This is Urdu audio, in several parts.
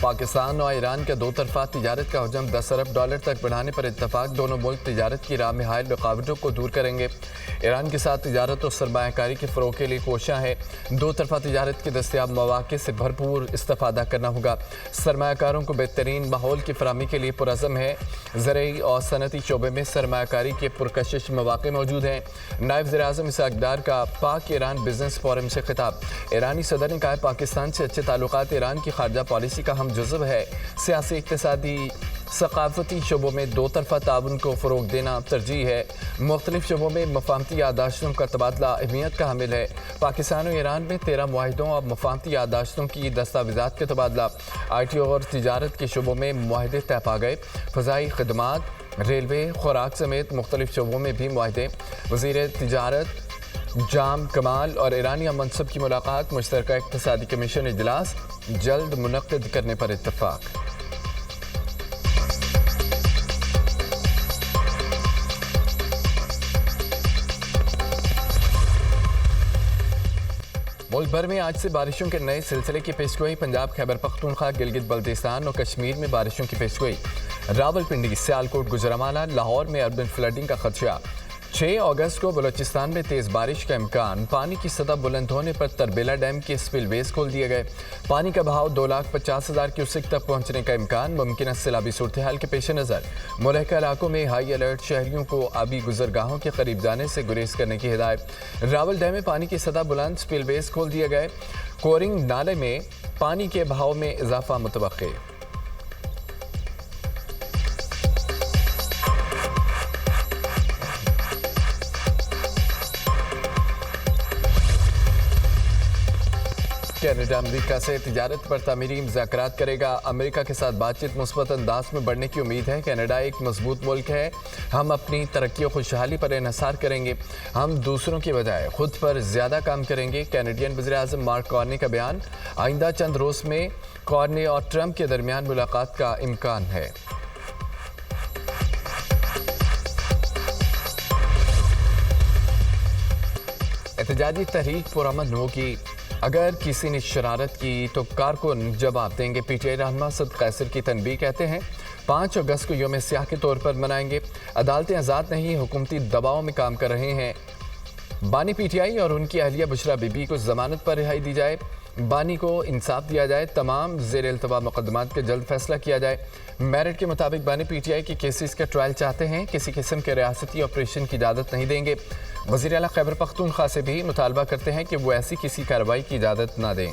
پاکستان اور ایران کا دو طرفہ تجارت کا حجم 10 ارب ڈالر تک بڑھانے پر اتفاق، دونوں ملک تجارت کی راہ میں حائل رکاوٹوں کو دور کریں گے۔ ایران کے ساتھ تجارت اور سرمایہ کاری کے فروغ کے لیے کوشاں ہے، دو طرفہ تجارت کے دستیاب مواقع سے بھرپور استفادہ کرنا ہوگا۔ سرمایہ کاروں کو بہترین ماحول کی فراہمی کے لیے پرعزم ہے۔ زرعی اور صنعتی شعبے میں سرمایہ کاری کے پرکشش مواقع موجود ہیں۔ نائب وزیر اعظم اسحاق ڈار کا پاک ایران بزنس فورم سے خطاب۔ ایرانی صدر نے کہا پاکستان سے اچھے تعلقات ایران کی خارجہ پالیسی کا اہم جزو ہے۔ سیاسی، اقتصادی، ثقافتی شعبوں میں دو طرفہ تعاون کو فروغ دینا ترجیح ہے۔ مختلف شعبوں میں مفاہمتی یادداشتوں کا تبادلہ اہمیت کا حامل ہے۔ پاکستان اور ایران میں 13 معاہدوں اور مفاہمتی یادداشتوں کی دستاویزات کا تبادلہ۔ آئی ٹی اور تجارت کے شعبوں میں معاہدے طے پا گئے۔ فضائی خدمات، ریلوے، خوراک سمیت مختلف شعبوں میں بھی معاہدے۔ وزیر تجارت جام کمال اور ایرانی منصب کی ملاقات، مشترکہ اقتصادی کمیشن اجلاس جلد منعقد کرنے پر اتفاق۔ ملک بھر میں آج سے بارشوں کے نئے سلسلے کی پیشگوئی۔ پنجاب، خیبر پختونخوا، گلگت بلتستان اور کشمیر میں بارشوں کی پیشگوئی۔ راولپنڈی، سیالکوٹ، گوجرانوالہ، لاہور میں اربن فلڈنگ کا خدشہ۔ 6 اگست کو بلوچستان میں تیز بارش کا امکان۔ پانی کی سطح بلند ہونے پر تربیلا ڈیم کے سپل ویز کھول دیے گئے۔ پانی کا بہاؤ 2,50,000 کیوسک تک پہنچنے کا امکان۔ ممکنہ سیلابی صورتحال کے پیش نظر ملحقہ علاقوں میں ہائی الرٹ، شہریوں کو آبی گزرگاہوں کے قریب جانے سے گریز کرنے کی ہدایت۔ راول ڈیم میں پانی کی سطح بلند، سپل ویز کھول دیے گئے۔ کورنگ نالے میں پانی کے بہاؤ میں اضافہ متوقع۔ کینیڈا امریکہ سے تجارت پر تعمیری مذاکرات کرے گا۔ امریکہ کے ساتھ بات چیت مثبت انداز میں بڑھنے کی امید ہے۔ کینیڈا ایک مضبوط ملک ہے، ہم اپنی ترقی و خوشحالی پر انحصار کریں گے، ہم دوسروں کی بجائے خود پر زیادہ کام کریں گے۔ کینیڈین وزیر اعظم مارک کارنی کا بیان۔ آئندہ چند روز میں کارنی اور ٹرمپ کے درمیان ملاقات کا امکان ہے۔ احتجاجی تحریک پرامن ہوگی، اگر کسی نے شرارت کی تو کارکن جواب دیں گے۔ پی ٹی آئی رہنما صدق قیصر کی تنبیہ، کہتے ہیں 5 اگست کو یوم سیاہ کے طور پر منائیں گے۔ عدالتیں آزاد نہیں، حکومتی دباؤ میں کام کر رہے ہیں۔ بانی پی ٹی آئی اور ان کی اہلیہ بشرا بی بی کو ضمانت پر رہائی دی جائے، بانی کو انصاف دیا جائے، تمام زیر التوا مقدمات کا جلد فیصلہ کیا جائے۔ میرٹ کے مطابق بانی پی ٹی آئی کے کیسز کا ٹرائل چاہتے ہیں، کسی قسم کے ریاستی آپریشن کی اجازت نہیں دیں گے۔ وزیر اعلیٰ خیبر پختونخوا سے بھی مطالبہ کرتے ہیں کہ وہ ایسی کسی کارروائی کی اجازت نہ دیں۔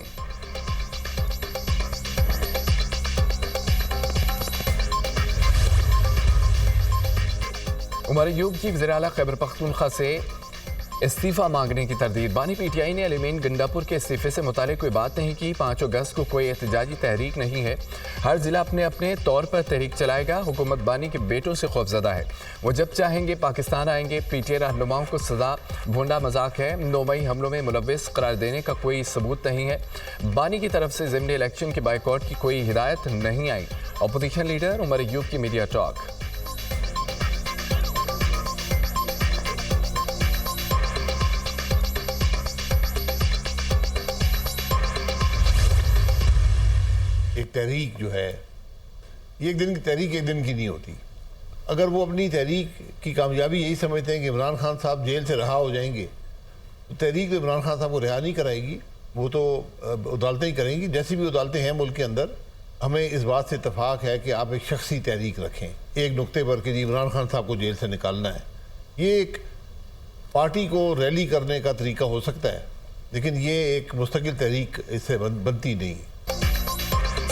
عمر ایوب کی وزیر اعلیٰ خیبر پختونخوا سے استعفیٰ مانگنے کی تردید۔ بانی پی ٹی آئی نے علمین گنڈاپور کے استعفے سے متعلق کوئی بات نہیں کی۔ 5 اگست کو کوئی احتجاجی تحریک نہیں ہے، ہر ضلع اپنے اپنے طور پر تحریک چلائے گا۔ حکومت بانی کے بیٹوں سے خوفزدہ ہے، وہ جب چاہیں گے پاکستان آئیں گے۔ پی ٹی آئی رہنماؤں کو سزا بھونڈا مذاق ہے، 9 مئی حملوں میں ملوث قرار دینے کا کوئی ثبوت نہیں ہے۔ بانی کی طرف سے ضمنی الیکشن کے بائیکاٹ کی کوئی ہدایت نہیں آئی۔ اپوزیشن لیڈر عمر ایوب کی میڈیا ٹاک۔ ایک تحریک جو ہے یہ ایک دن کی تحریک ایک دن کی نہیں ہوتی۔ اگر وہ اپنی تحریک کی کامیابی یہی سمجھتے ہیں کہ عمران خان صاحب جیل سے رہا ہو جائیں گے، تو تحریک تو عمران خان صاحب کو رہا نہیں کرائے گی، وہ تو عدالتیں ہی کریں گی۔ جیسی بھی عدالتیں ہیں ملک کے اندر، ہمیں اس بات سے اتفاق ہے کہ آپ ایک شخصی تحریک رکھیں ایک نقطے پر کہ جی عمران خان صاحب کو جیل سے نکالنا ہے۔ یہ ایک پارٹی کو ریلی کرنے کا طریقہ ہو سکتا ہے، لیکن یہ ایک مستقل تحریک اس سے بنتی نہیں۔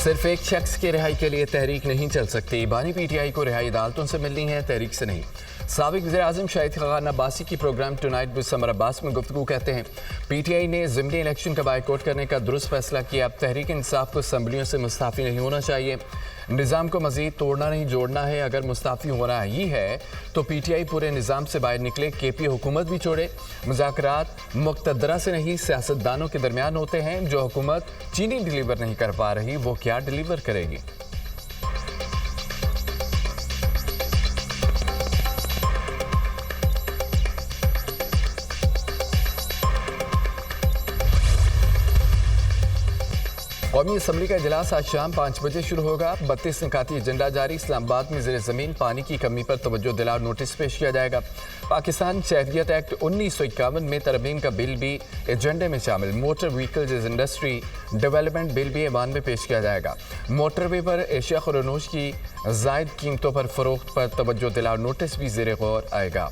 صرف ایک شخص کی رہائی کے لیے تحریک نہیں چل سکتی۔ بانی پی ٹی آئی کو رہائی عدالتوں سے ملنی ہے، تحریک سے نہیں۔ سابق وزیر اعظم شاہد خاقان عباسی کی پروگرام ٹونائٹ ود سمر عباس میں گفتگو، کہتے ہیں پی ٹی آئی نے ضمنی الیکشن کا بائیکاٹ کرنے کا درست فیصلہ کیا۔ اب تحریک انصاف کو اسمبلیوں سے مستعفی نہیں ہونا چاہیے، نظام کو مزید توڑنا نہیں جوڑنا ہے۔ اگر مستعفی ہونا ہی ہے تو پی ٹی آئی پورے نظام سے باہر نکلے، کے پی حکومت بھی چھوڑے۔ مذاکرات مقتدرہ سے نہیں سیاستدانوں کے درمیان ہوتے ہیں۔ جو حکومت چینی ڈیلیور نہیں کر پا رہی وہ کیا ڈیلیور کرے گی؟ قومی اسمبلی کا اجلاس آج شام 5 بجے شروع ہوگا. 32 نکاتی ایجنڈا جاری. اسلام آباد میں زیر زمین پانی کی کمی پر توجہ دلا نوٹس پیش کیا جائے گا. پاکستان شہریت ایکٹ 1951 میں ترمیم کا بل بھی ایجنڈے میں شامل. موٹر وہیکلز انڈسٹری ڈیولپمنٹ بل بھی ایوان میں پیش کیا جائے گا. موٹر وے پر ایشیا خرونوش کی زائد قیمتوں پر فروخت پر توجہ دلا نوٹس بھی زیر غور آئے گا.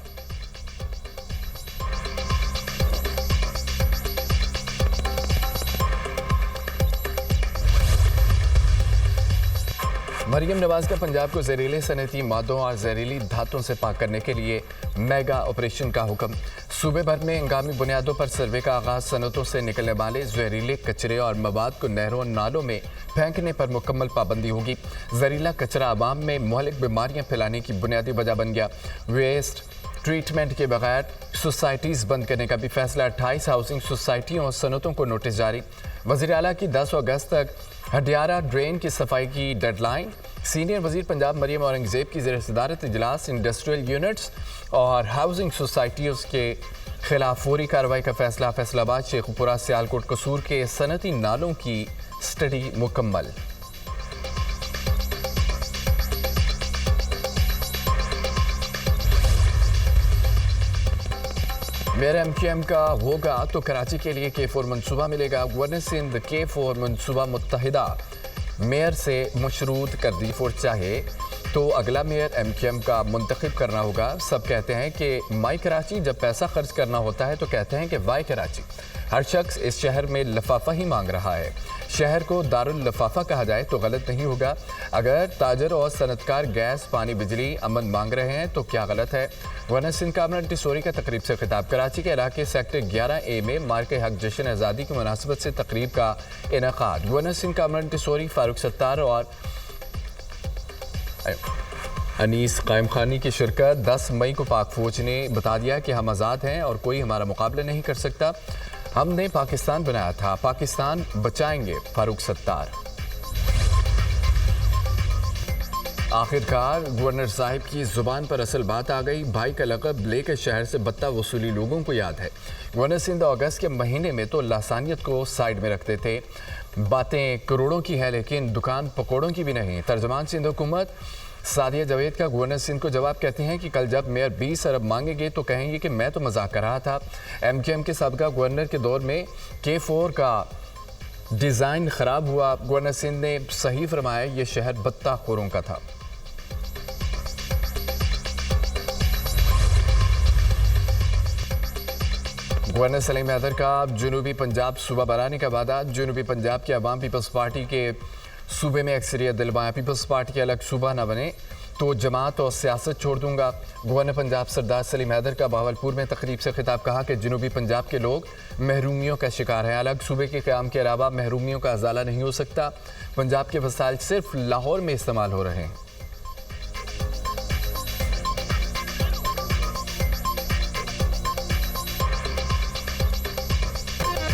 مریم نواز کا پنجاب کو زہریلے صنعتی مادوں اور زہریلی دھاتوں سے پاک کرنے کے لیے میگا آپریشن کا حکم. صوبے بھر میں ہنگامی بنیادوں پر سروے کا آغاز. صنعتوں سے نکلنے والے زہریلے کچرے اور مواد کو نہروں اور نالوں میں پھینکنے پر مکمل پابندی ہوگی. زہریلا کچرا عوام میں مہلک بیماریاں پھیلانے کی بنیادی وجہ بن گیا. ویسٹ ٹریٹمنٹ کے بغیر سوسائٹیز بند کرنے کا بھی فیصلہ. 28 ہاؤسنگ سوسائٹیوں اور صنعتوں کو نوٹس جاری. وزیر اعلیٰ کی 10 اگست تک ہڈیارہ ڈرین کی صفائی کی ڈیڈ لائن. سینئر وزیر پنجاب مریم اورنگزیب کی زیر صدارت اجلاس. انڈسٹریل یونٹس اور ہاؤسنگ سوسائٹیز کے خلاف فوری کارروائی کا فیصلہ. فیصل آباد، شیخو پورہ، سیالکوٹ، قصور کے صنعتی نالوں کی سٹڈی مکمل. میئر MQM کا ہوگا تو کراچی کے لیے K4 منصوبہ ملے گا. گورنر سندھ K4 منصوبہ متحدہ میئر سے مشروط کر دی. چاہے تو اگلا میئر MQM کا منتخب کرنا ہوگا. سب کہتے ہیں کہ مائی کراچی. جب پیسہ خرچ کرنا ہوتا ہے تو کہتے ہیں کہ وائی کراچی. ہر شخص اس شہر میں لفافہ ہی مانگ رہا ہے. شہر کو داراللفافہ کہا جائے تو غلط نہیں ہوگا. اگر تاجر اور صنعتکار گیس، پانی، بجلی، امن مانگ رہے ہیں تو کیا غلط ہے؟ گورنر سندھ کا امن ٹیسوری کا تقریب سے خطاب. کراچی کے علاقے سیکٹر 11A میں مارکے حق جشن آزادی کی مناسبت سے تقریب کا انعقاد. گورنر سندھ کا امن ٹیسوری فاروق ستار اور انیس قائم خانی کی شرکت. 10 مئی کو پاک فوج نے بتا دیا کہ ہم آزاد ہیں اور کوئی ہمارا مقابلہ نہیں کر سکتا. ہم نے پاکستان بنایا تھا، پاکستان بچائیں گے. فاروق ستار. آخرکار گورنر صاحب کی زبان پر اصل بات آ گئی. بھائی کا لقب لے کر شہر سے بتہ وصولی لوگوں کو یاد ہے. گورنر سندھ اگست کے مہینے میں تو لسانیت کو سائیڈ میں رکھتے تھے. باتیں کروڑوں کی ہے لیکن دکان پکوڑوں کی بھی نہیں. ترجمان سندھ حکومت سعدیہ جاوید کا گورنر سندھ کو جواب. کہتے ہیں کہ کل جب میئر 20 ارب مانگیں گے تو کہیں گے کہ میں تو مذاق کر رہا تھا. MQM کے سابقہ گورنر کے دور میں K4 کا ڈیزائن خراب ہوا. گورنر سندھ نے صحیح فرمایا یہ شہر بتہ خوروں کا تھا. گورنر سلیم حیدر کا جنوبی پنجاب صوبہ بنانے کا وعدہ. جنوبی پنجاب کے عوام پیپلز پارٹی کے صوبے میں اکثریت دلوائیں. پیپلز پارٹی کے الگ صوبہ نہ بنے تو جماعت اور سیاست چھوڑ دوں گا. گورنر پنجاب سردار سلیم حیدر کا بہاولپور میں تقریب سے خطاب. کہا کہ جنوبی پنجاب کے لوگ محرومیوں کا شکار ہیں. الگ صوبے کے قیام کے علاوہ محرومیوں کا ازالہ نہیں ہو سکتا. پنجاب کے وسائل صرف لاہور میں استعمال ہو رہے ہیں.